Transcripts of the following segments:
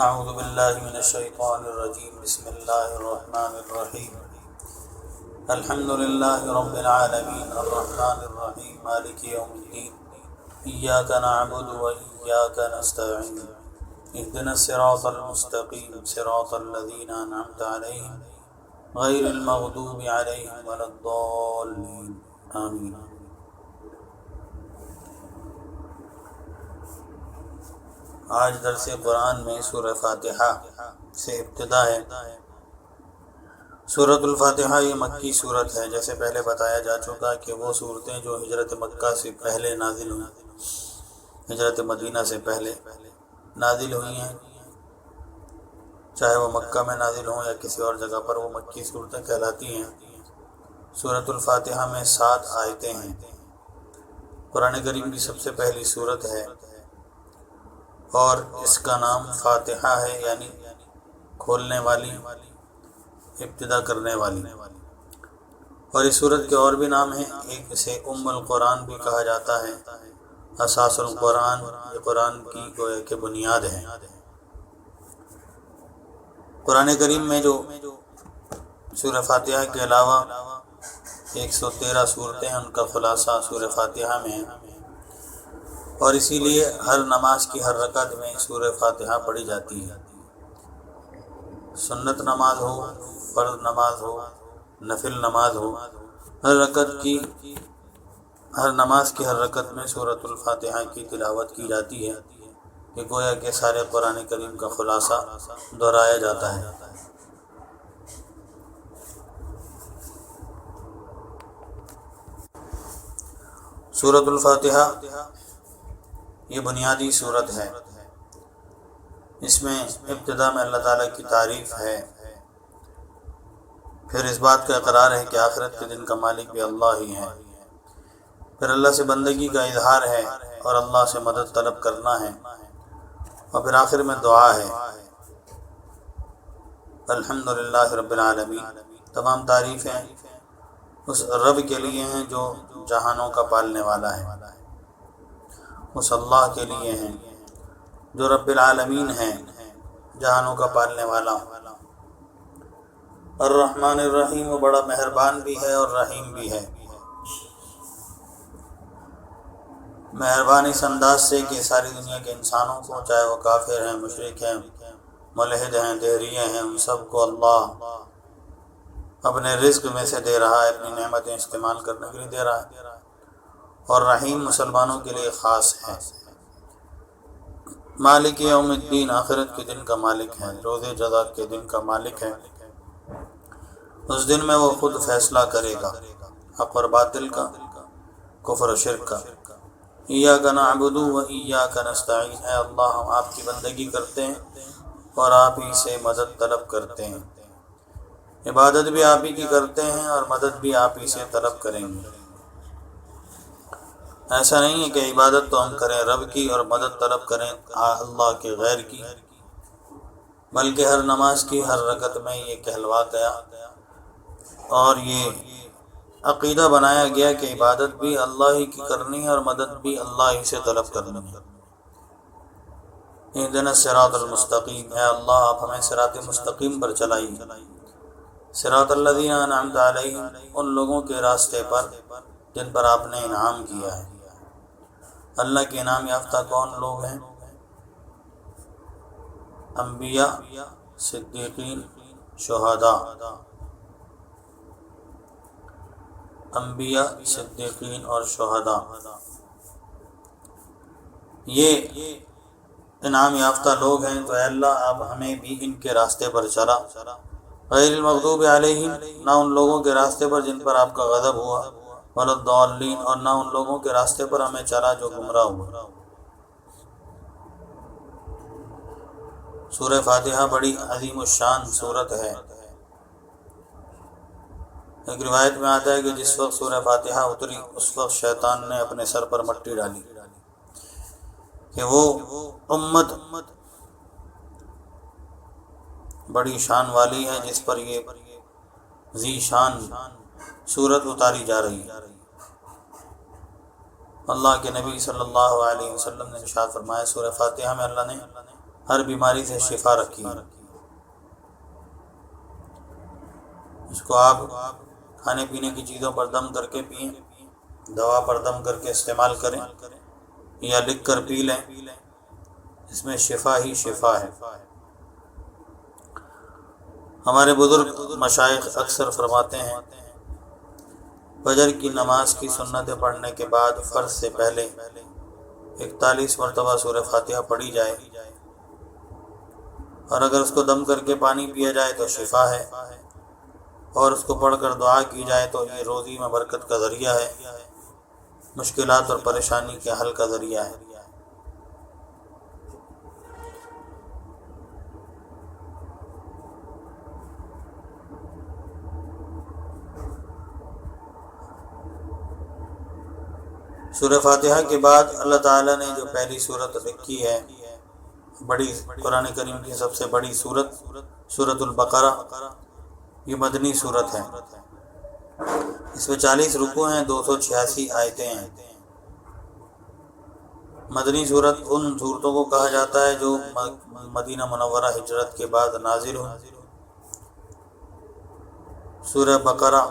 اعوذ باللہ من الشیطان الرجیم بسم اللہ الرحمن الرحیم الحمد للہ رب العالمین الرحمن الرحیم مالک یوم الدین ایاک نعبد و ایاک نستعین اهدنا الصراط المستقیم صراط الذین انعمت علیہم غیر المغضوب علیہم ولا الضالین آمین۔ آج درس قرآن میں سورہ فاتحہ سے ابتدا ہے۔ سورۃ الفاتحہ یہ مکی سورت ہے، جیسے پہلے بتایا جا چکا کہ وہ صورتیں جو ہجرت مکہ سے پہلے نازل ہوئی، ہجرت مدینہ سے پہلے نازل ہوئی ہیں، چاہے وہ مکہ میں نازل ہوں یا کسی اور جگہ پر، وہ مکی صورتیں کہلاتی ہیں۔ سورۃ الفاتحہ میں 7 آیتیں ہیں۔ قرآن کریم کی سب سے پہلی صورت ہے اور اس کا نام فاتحہ ہے، یعنی کھولنے والی، ابتدا کرنے والی۔ اور اس سورت کے اور بھی نام ہیں، ایک اسے ام القرآن بھی کہا جاتا ہے، اساس القرآن، یہ قرآن کی گویا کہ بنیاد ہے۔ قرآن کریم میں جو سورہ فاتحہ کے علاوہ 113 صورتیں ہیں، ان کا خلاصہ سورہ فاتحہ میں ہے، اور اسی لیے ہر نماز کی ہر رکعت میں سورہ فاتحہ پڑھی جاتی ہے۔ سنت نماز ہو، فرض نماز ہو، نفل نماز ہو، ہر نماز کی ہر رکعت میں سورۃ الفاتحہ کی تلاوت کی جاتی ہے، کہ گویا کہ سارے قرآن کریم کا خلاصہ دہرایا جاتا ہے۔ سورۃ الفاتحہ یہ بنیادی صورت ہے۔ اس میں ابتدا میں اللہ تعالیٰ کی تعریف ہے، پھر اس بات کا اقرار ہے کہ آخرت کے دن کا مالک بھی اللہ ہی ہے، پھر اللہ سے بندگی کا اظہار ہے اور اللہ سے مدد طلب کرنا ہے، اور پھر آخر میں دعا ہے۔ الحمدللہ رب العالمین، تمام تعریفیں اس رب کے لیے ہیں جو جہانوں کا پالنے والا ہے، اس اللہ کے لیے ہیں جو رب العالمین ہیں، جہانوں کا پالنے والا۔ الرحمن الرحیم، وہ بڑا مہربان بھی ہے اور رحیم بھی ہے۔ مہربان اس انداز سے کہ ساری دنیا کے انسانوں کو، چاہے وہ کافر ہیں، مشرک ہیں، ملحد ہیں، دہریے ہیں، ان سب کو اللہ اپنے رزق میں سے دے رہا ہے، اپنی نعمتیں استعمال کرنے کے لیے دے رہا ہے۔ اور رحیم مسلمانوں کے لیے خاص ہے۔ مالک یوم الدین، آخرت کے دن کا مالک ہے، روز جزا کے دن کا مالک ہے۔ اس دن میں وہ خود فیصلہ کرے گا، حق اور باطل کا، کفر و شرک کا۔ ایاک نعبد و ایاک نستعین، اے اللہ ہم آپ کی بندگی کرتے ہیں اور آپ ہی سے مدد طلب کرتے ہیں۔ عبادت بھی آپ ہی کی کرتے ہیں اور مدد بھی آپ ہی سے طلب کریں گے۔ ایسا نہیں ہے کہ عبادت تو ہم کریں رب کی اور مدد طلب کریں اللہ کے غیر کی، بلکہ ہر نماز کی ہر رکعت میں یہ کہلوا گیا اور یہ عقیدہ بنایا گیا کہ عبادت بھی اللہ ہی کی کرنی ہے اور مدد بھی اللہ ہی سے طلب کرنی ہے۔ اهدنا الصراط المستقیم، اے اللہ آپ ہمیں صراط مستقیم پر چلائیے۔ صراط الذین انعمت علیہم، ان لوگوں کے راستے پر جن پر آپ نے انعام کیا ہے۔ اللہ کے انعام یافتہ کون لوگ ہیں؟ انبیاء، صدیقین، شہداء۔ انبیاء، صدیقین اور شہداء، یہ انعام یافتہ لوگ ہیں۔ تو اے اللہ آپ ہمیں بھی ان کے راستے پر چلا۔ غیر المغضوب علیہم، نہ ان لوگوں کے راستے پر جن پر آپ کا غضب ہوا، ولا الضالین، اور نہ ان لوگوں کے راستے پر ہمیں چلا جو گمراہ ہوا۔ سورہ فاتحہ بڑی عظیم الشان سورت ہے۔ ایک روایت میں آتا ہے کہ جس وقت سورہ فاتحہ اتری اس وقت شیطان نے اپنے سر پر مٹی ڈالی کہ وہ امت بڑی شان والی ہے جس پر یہ ذی شان سورت اتاری جا رہی ہے۔ اللہ کے نبی صلی اللہ علیہ وسلم نے ارشاد فرمایا، سورہ فاتحہ میں اللہ نے ہر بیماری سے شفا رکھی ہے۔ اس کو آپ کھانے پینے کی چیزوں پر دم کر کے پئیں، دوا پر دم کر کے استعمال کریں یا لکھ کر پی لیں، اس میں شفا ہی شفا ہے۔ ہمارے بزرگ مشائخ اکثر فرماتے ہیں فجر کی نماز کی سنتیں پڑھنے کے بعد فرض سے پہلے 41 مرتبہ سورہ فاتحہ پڑھی جائے، اور اگر اس کو دم کر کے پانی پیا جائے تو شفا ہے، اور اس کو پڑھ کر دعا کی جائے تو یہ روزی میں برکت کا ذریعہ ہے، مشکلات اور پریشانی کے حل کا ذریعہ ہے۔ سورہ فاتحہ کے بعد اللہ تعالیٰ نے جو پہلی صورت رکھی ہے، بڑی قرآن کریم کی سب سے بڑی صورت سورۃ البقرہ، یہ مدنی صورت ہے۔ اس میں 40 رکوع ہیں، 286 آیتیں ہیں۔ مدنی صورت ان صورتوں کو کہا جاتا ہے جو مدینہ منورہ ہجرت کے بعد نازل ہوئی۔ سورہ بقرہ،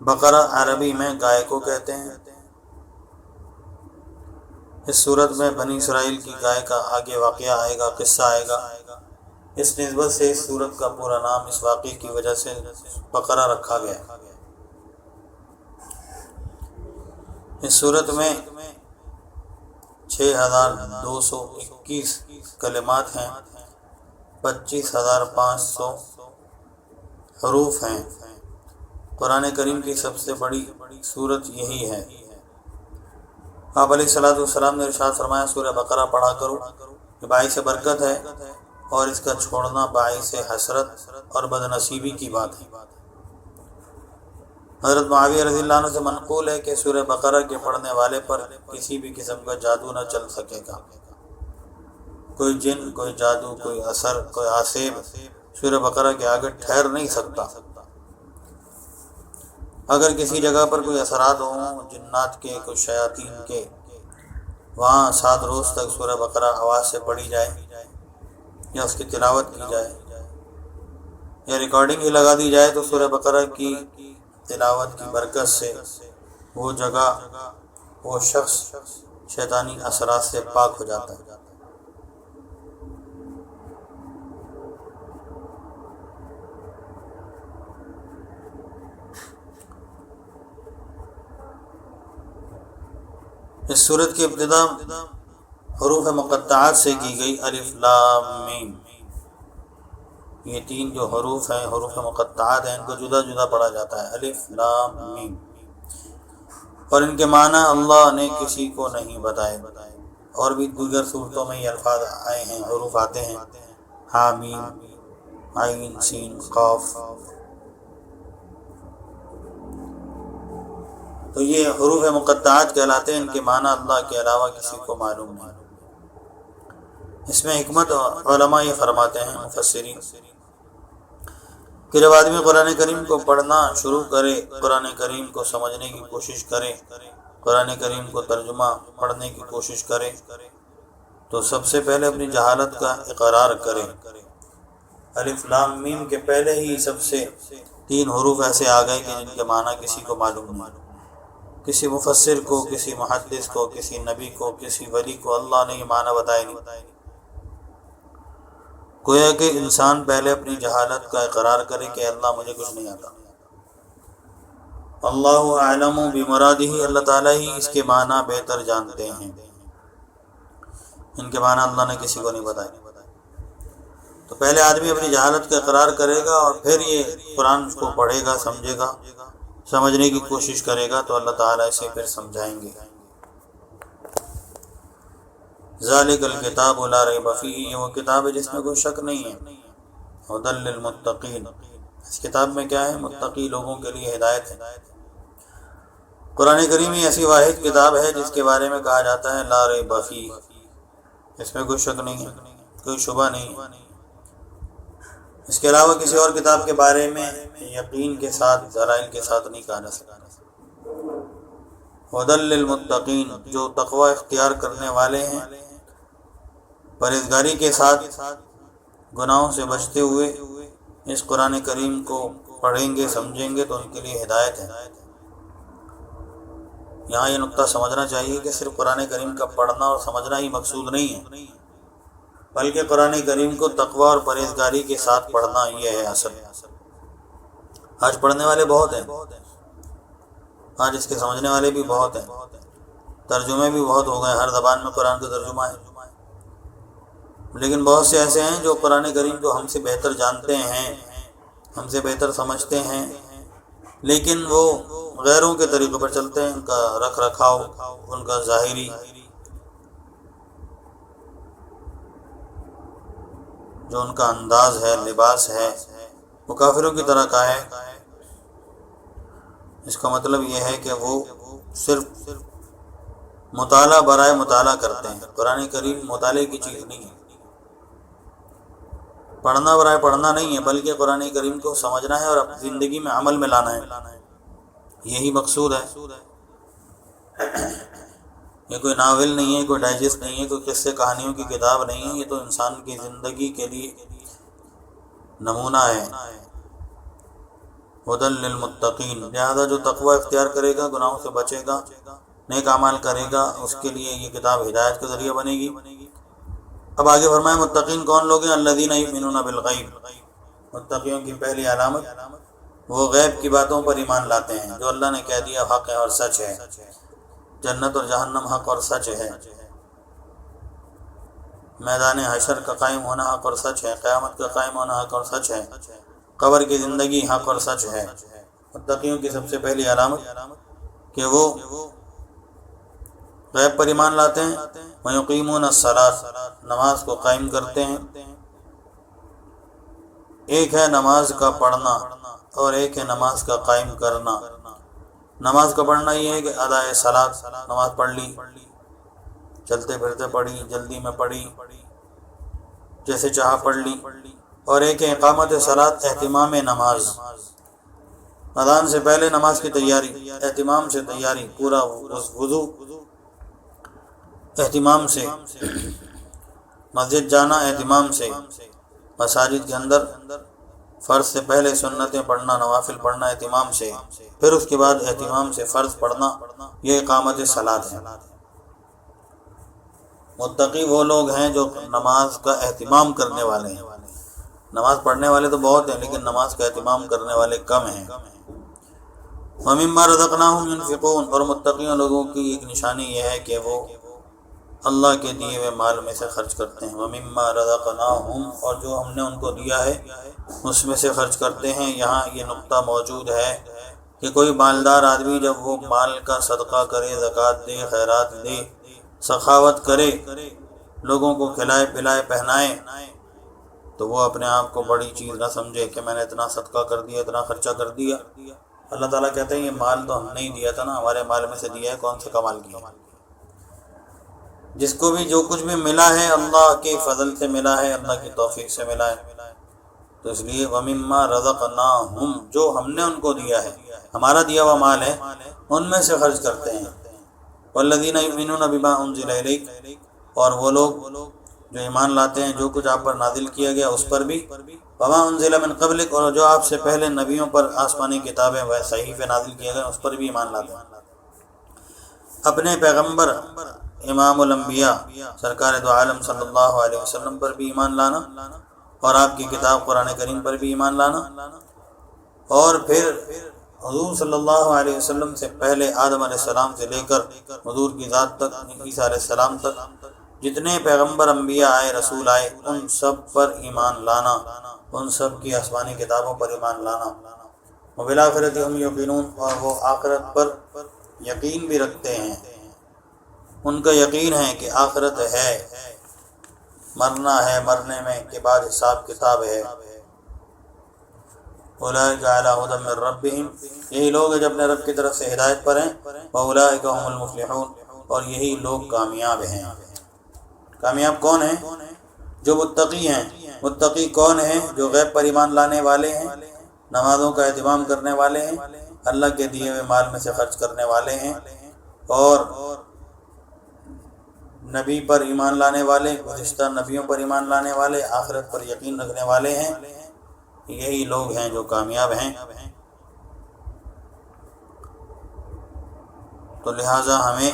بقرہ عربی میں گائے کو کہتے ہیں۔ اس صورت میں بنی اسرائیل کی گائے کا آگے واقعہ آئے گا، قصہ آئے گا۔ اس نسبت سے اس صورت کا پورا نام اس واقعے کی وجہ سے بقرہ رکھا گیا۔ اس صورت میں 6221 کلمات ہیں، 25500 حروف ہیں۔ قرآن کریم کی سب سے بڑی صورت یہی ہے۔ آپ علیہ الصلوۃ والسلام نے ارشاد فرمایا سورہ بقرہ پڑھا کرو، یہ باعث برکت ہے، اور اس کا چھوڑنا باعث حسرت اور بدنصیبی کی بات ہے۔ حضرت معاویہ رضی اللہ عنہ سے منقول ہے کہ سورہ بقرہ کے پڑھنے والے پر کسی بھی قسم کا جادو نہ چل سکے گا۔ کوئی جن، کوئی جادو، کوئی اثر، کوئی آسیب سورہ بقرہ کے آگے ٹھہر نہیں سکتا۔ اگر کسی جگہ پر کوئی اثرات ہوں جنات کے، کوئی شیاطین کے، وہاں 7 روز تک سورہ بقرہ آواز سے پڑھی جائے یا اس کی تلاوت کی جائے یا ریکارڈنگ ہی لگا دی جائے تو سورہ بقرہ کی تلاوت کی برکت سے وہ جگہ، وہ شخص شیطانی اثرات سے پاک ہو جاتا ہے۔ اس سورت کی ابتدا حروف مقطعات سے کی گئی، الف لام میم۔ یہ 3 جو حروف ہیں، حروف مقطعات ہیں، ان کو جدا جدا پڑھا جاتا ہے، الف لام میم، اور ان کے معنی اللہ نے کسی کو نہیں بتائے۔ اور بھی دیگر صورتوں میں یہ الفاظ آئے ہیں، حروف آتے ہیں، حامیم، عین، سین، قاف۔ تو یہ حروف مقطعات کہلاتے ہیں، ان کے معنی اللہ کے علاوہ کسی کو معلوم نہیں۔ اس میں حکمت علماء یہ فرماتے ہیں، مفسرین، کہ جب آدمی قرآن کریم کو پڑھنا شروع کرے، قرآن کریم کو سمجھنے کی کوشش کرے، قرآن کریم کو ترجمہ پڑھنے کی کوشش کرے، تو سب سے پہلے اپنی جہالت کا اقرار کرے۔ الف لام میم کے پہلے ہی سب سے 3 حروف ایسے آ گئے کہ جن کے معنی کسی کو معلوم نہیں۔ کسی مفسر کو، کسی محدث کو، کسی نبی کو، کسی ولی کو اللہ نے یہ معنی بتائے نہیں۔ گویا کہ انسان پہلے اپنی جہالت کا اقرار کرے کہ اللہ مجھے کچھ نہیں آتا۔ اللہ اعلم بمرادہ، اللہ تعالیٰ ہی اس کے معنی بہتر جانتے ہیں، ان کے معنی اللہ نے کسی کو نہیں بتائے۔ تو پہلے آدمی اپنی جہالت کا اقرار کرے گا اور پھر یہ قرآن کو پڑھے گا، سمجھے گا، سمجھنے کی کوشش کرے گا تو اللہ تعالیٰ اسے پھر سمجھائیں گے۔ ذالک الکتاب لا ریب فیہ، یہ وہ کتاب ہے جس میں کوئی شک نہیں ہے۔ ھدی للمتقین، اس کتاب میں کیا ہے؟ متقی لوگوں کے لیے ہدایت ہے۔ قرآن کریم ہی ایسی واحد کتاب ہے جس کے بارے میں کہا جاتا ہے لا ریب فیہ، اس میں کوئی شک نہیں ہے، کوئی شبہ نہیں ہے۔ اس کے علاوہ کسی اور کتاب کے بارے میں یقین کے ساتھ، دلائل کے ساتھ نہیں کہا جا سکتا۔ ھدی للمتقین، جو تقوی اختیار کرنے والے ہیں، پرہیزگاری کے ساتھ گناہوں سے بچتے ہوئے اس قرآن کریم کو پڑھیں گے سمجھیں گے تو ان کے لیے ہدایت ہے۔ یہاں یہ نقطہ سمجھنا چاہیے کہ صرف قرآن کریم کا پڑھنا اور سمجھنا ہی مقصود نہیں ہے، بلکہ قرآن کریم کو تقوی اور پرہیزگاری کے ساتھ پڑھنا یہ ہے اصل۔ آج پڑھنے والے بہت ہیں، آج اس کے سمجھنے والے بھی بہت ہیں، ترجمے بھی بہت ہو گئے، ہر زبان میں قرآن کا ترجمہ ہے، لیکن بہت سے ایسے ہیں جو قرآن کریم کو ہم سے بہتر جانتے ہیں، ہم سے بہتر سمجھتے ہیں، لیکن وہ غیروں کے طریقوں پر چلتے ہیں۔ ان کا رکھ رکھاؤ، ان کا ظاہری جو ان کا انداز ہے، لباس ہے، وہ کافروں کی طرح کا ہے۔ اس کا مطلب یہ ہے کہ وہ صرف مطالعہ برائے مطالعہ کرتے ہیں۔ قرآن کریم مطالعے کی چیز نہیں ہے، پڑھنا برائے پڑھنا نہیں ہے، بلکہ قرآن کریم کو سمجھنا ہے اور اپنی زندگی میں عمل میں لانا ہے، یہی مقصود ہے۔ یہ کوئی ناول نہیں ہے، کوئی ڈائجسٹ نہیں ہے، کوئی قصے کہانیوں کی کتاب نہیں ہے، یہ تو انسان کی زندگی کے لیے نمونہ ہے۔ ہدی للمتقین، لہذا جو تقوی اختیار کرے گا، گناہوں سے بچے گا، نیک اعمال کرے گا، اس کے لیے یہ کتاب ہدایت کا ذریعہ بنے گی۔ اب آگے فرمائے متقین کون لوگ ہیں؟ الذین یؤمنون بالغیب، متقیوں کی پہلی علامت وہ غیب کی باتوں پر ایمان لاتے ہیں، جو اللہ نے کہہ دیا حق ہے اور سچ ہے، جنت اور جہنم حق اور سچ ہے، میدان حشر کا قائم ہونا حق اور سچ ہے، قیامت کا قائم ہونا حق اور سچ ہے، قبر کی زندگی حق اور سچ ہے۔ متقیوں کی سب سے پہلی علامت کہ وہ غیب پر ایمان لاتے ہیں، وَيُقِيمُونَ الصَّلَاةَ، نماز کو قائم کرتے ہیں۔ ایک ہے نماز کا پڑھنا اور ایک ہے نماز کا قائم کرنا۔ نماز کا پڑھنا یہ ہے کہ ادائے صلاۃ، نماز پڑھ لی، چلتے پھرتے پڑھی، جلدی میں پڑھی، جیسے چاہا پڑھ لی، اور ایک ہے اقامت صلاۃ، اہتمام نماز، اذان سے پہلے نماز کی تیاری، اہتمام سے تیاری، پورا وضو اہتمام سے، مسجد جانا اہتمام سے، مساجد کے اندر فرض سے پہلے سنتیں پڑھنا، نوافل پڑھنا اہتمام سے، پھر اس کے بعد اہتمام سے فرض پڑھنا، یہ اقامت صلاۃ ہے۔ متقی وہ لوگ ہیں جو نماز کا اہتمام کرنے والے ہیں۔ نماز پڑھنے والے تو بہت ہیں، لیکن نماز کا اہتمام کرنے والے کم ہیں۔ وَمِمَّا رَزَقْنَاهُمْ يُنْفِقُونَ، اور متقیوں لوگوں کی ایک نشانی یہ ہے کہ وہ اللہ کے دیے ہوئے مال میں سے خرچ کرتے ہیں۔ وَمِمَّا رَزَقْنَاهُمْ، اور جو ہم نے ان کو دیا ہے اس میں سے خرچ کرتے ہیں۔ یہاں یہ نقطہ موجود ہے کہ کوئی مالدار آدمی جب وہ مال کا صدقہ کرے، زکوٰۃ دے، خیرات دے، سخاوت کرے، لوگوں کو کھلائے پلائے پہنائے، تو وہ اپنے آپ کو بڑی چیز نہ سمجھے کہ میں نے اتنا صدقہ کر دیا، اتنا خرچہ کر دیا۔ اللہ تعالیٰ کہتے ہیں یہ مال تو ہم نے ہی دیا تھا نا، ہمارے مال میں سے دیا ہے، کون سے کمال کیا۔ جس کو بھی جو کچھ بھی ملا ہے اللہ کے فضل سے ملا ہے، اللہ کی توفیق سے ملا ہے، تو اس لیے وَمِمَّا رَزَقْنَاهُمْ، جو ہم نے ان کو دیا ہے، ہمارا دیا ہوا مال ہے، ان میں سے خرچ کرتے ہیں۔ وَالَّذِينَ يُؤْمِنُونَ بِمَا أُنزِلَ إِلَيْكَ، اور وہ لوگ جو ایمان لاتے ہیں جو کچھ آپ پر نازل کیا گیا اس پر بھی، وَمَا أُنزِلَ مِن قَبْلِكَ، اور جو آپ سے پہلے نبیوں پر آسمانی کتابیں و صحیفے نازل کیے گئے اس پر بھی ایمان لاتے ہیں۔ اپنے پیغمبر امام الانبیاء سرکار دو عالم صلی اللہ علیہ وسلم پر بھی ایمان لانا، اور آپ کی کتاب قرآن کریم پر بھی ایمان لانا، اور پھر حضور صلی اللہ علیہ وسلم سے پہلے آدم علیہ السلام سے لے کر حضور کی ذات تک، عیسیٰ علیہ السلام تک جتنے پیغمبر انبیاء آئے، رسول آئے، ان سب پر ایمان لانا، ان سب کی آسمانی کتابوں پر ایمان لانا۔ وبالآخرۃ ھم یوقنون، اور وہ آخرت پر یقین بھی رکھتے ہیں، ان کا یقین ہے کہ آخرت ہے، مرنا ہے، مرنے میں کے بعد حساب کتاب ہے۔ اولئک علی ھدی من ربہم، یہی لوگ ہیں جو اپنے رب کی طرف سے ہدایت پر ہیں۔ واولئک ھم المفلحون، اور یہی لوگ کامیاب ہیں۔ کامیاب کون ہیں؟ جو متقی ہیں۔ متقی کون ہیں؟ جو غیب پر ایمان لانے والے ہیں، نمازوں کا اہتمام کرنے والے ہیں، اللہ کے دیے ہوئے مال میں سے خرچ کرنے والے ہیں، اور نبی پر ایمان لانے والے، گزشتہ نبیوں پر ایمان لانے والے، آخرت پر یقین رکھنے والے ہیں، یہی لوگ ہیں جو کامیاب ہیں۔ تو لہٰذا ہمیں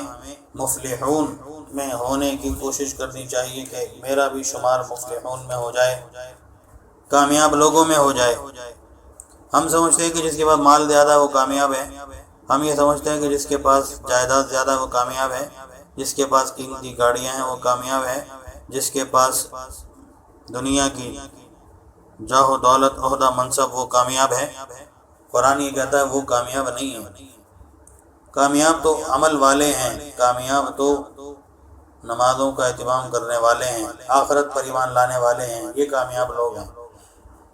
مفلحون میں ہونے کی کوشش کرنی چاہیے کہ میرا بھی شمار مفلحون میں ہو جائے، کامیاب لوگوں میں ہو جائے۔ ہم سمجھتے ہیں کہ جس کے پاس مال زیادہ وہ کامیاب ہے، ہم یہ سمجھتے ہیں کہ جس کے پاس جائیداد زیادہ وہ کامیاب ہے، جس کے پاس قیمتی گاڑیاں ہیں وہ کامیاب ہے، جس کے پاس دنیا کی جاہ و دولت، عہدہ، منصب، وہ کامیاب ہے۔ قرآن یہ کہتا ہے وہ کامیاب نہیں ہے۔ کامیاب تو عمل والے ہیں، کامیاب تو نمازوں کا اہتمام کرنے والے ہیں، آخرت پر ایمان لانے والے ہیں، یہ کامیاب لوگ ہیں۔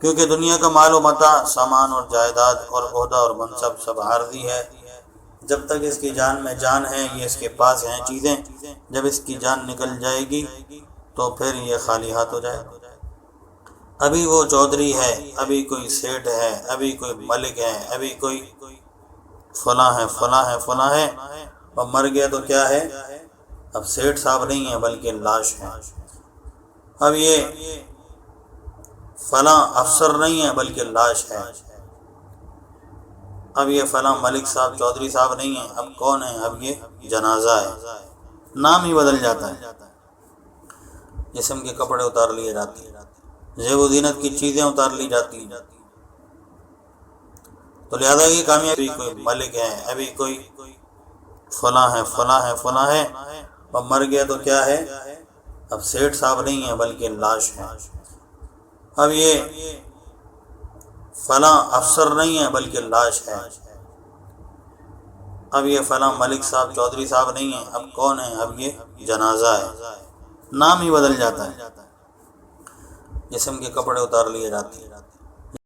کیونکہ دنیا کا مال و متاع، سامان اور جائیداد اور عہدہ اور منصب سب عارضی ہے۔ جب تک اس کی جان میں جان ہے یہ اس کے پاس ہیں چیزیں، جب اس کی جان نکل جائے گی تو پھر یہ خالی ہاتھ ہو جائے گا۔ ابھی وہ چودھری ہے، ابھی کوئی سیٹھ ہے، ابھی کوئی ملک ہے، ابھی کوئی فلاں ہے، فلاں ہے، فلاں ہے، اور مر گیا تو کیا ہے؟ اب سیٹھ صاحب نہیں ہے بلکہ لاش ہے۔ اب یہ فلاں افسر نہیں ہے بلکہ لاش ہے۔ اب یہ فلاں ملک صاحب، چودھری صاحب نہیں ہے، اب کون ہے؟ اب یہ جنازہ ہے، نام ہی بدل جاتا ہے۔ جسم کے کپڑے اتار لیے جاتے ہیں، زیب و زینت کی چیزیں اتار لی جاتی ہیں۔ تو لہذا یہ کامیابی، کوئی ملک ہے، ابھی کوئی فلاں ہے، فلاں ہے، فلاں ہے، اور مر گیا تو کیا ہے؟ اب سیٹھ صاحب نہیں ہے بلکہ لاش ہے۔ اب یہ فلاں افسر نہیں ہے بلکہ لاش ہے۔ اب یہ فلاں ملک صاحب، چودھری صاحب نہیں ہے، اب کون ہے؟ اب یہ جنازہ ہے، نام ہی بدل جاتا ہے۔ جسم کے کپڑے اتار لیے جاتے ہیں۔